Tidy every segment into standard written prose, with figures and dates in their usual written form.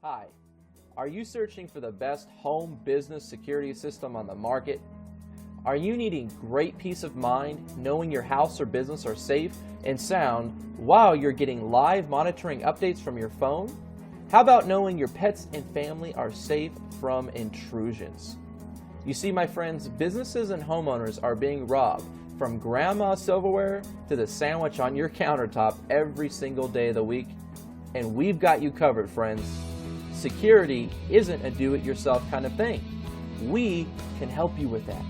Hi, are you searching for the best home business security system on the market? Are you needing great peace of mind knowing your house or business are safe and sound while you're getting live monitoring updates from your phone? How about knowing your pets and family are safe from intrusions? You see, my friends, businesses and homeowners are being robbed from grandma's silverware to the sandwich on your countertop every single day of the week, and we've got you covered, friends. Security isn't a do-it-yourself kind of thing. We can help you with that.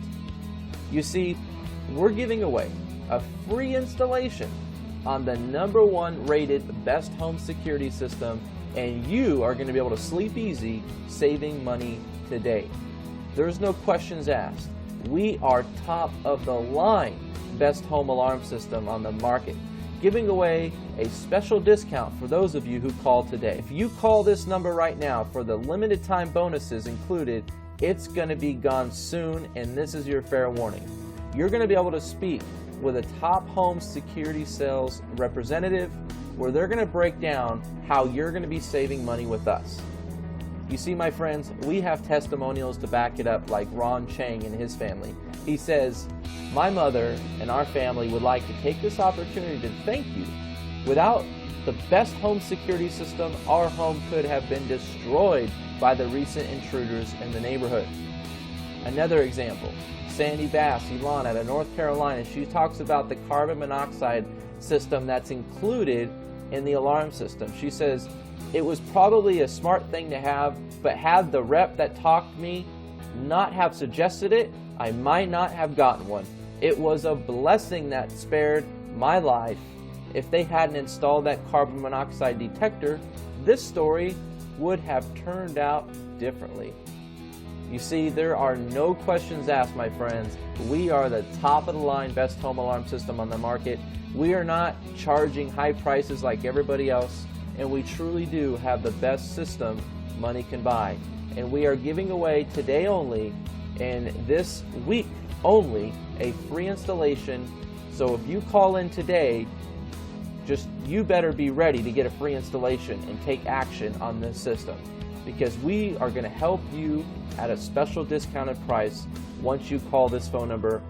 You see, we're giving away a free installation on the #1 rated best home security system, and you are going to be able to sleep easy saving money today. There's no questions asked. We are top of the line best home alarm system on the market, giving away a special discount for those of you who call today. If you call this number right now for the limited time bonuses included, it's going to be gone soon, and this is your fair warning. You're going to be able to speak with a top home security sales representative where they're going to break down how you're going to be saving money with us. You see, my friends, we have testimonials to back it up, like Ron Chang and his family. He says, "My mother and our family would like to take this opportunity to thank you. Without the best home security system, our home could have been destroyed by the recent intruders in the neighborhood." Another example, Sandy Bass, Elon out of North Carolina, she talks about the carbon monoxide system that's included in the alarm system. She says, "It was probably a smart thing to have, but had the rep that talked to me not have suggested it, I might not have gotten one. It was a blessing that spared my life. If they hadn't installed that carbon monoxide detector, this story would have turned out differently." You see, there are no questions asked, my friends. We are the top of the line best home alarm system on the market. We are not charging high prices like everybody else, and we truly do have the best system money can buy. And we are giving away today only, and this week only, a free installation. So if you call in today, you better be ready to get a free installation and take action on this system, because we are going to help you at a special discounted price once you call this phone number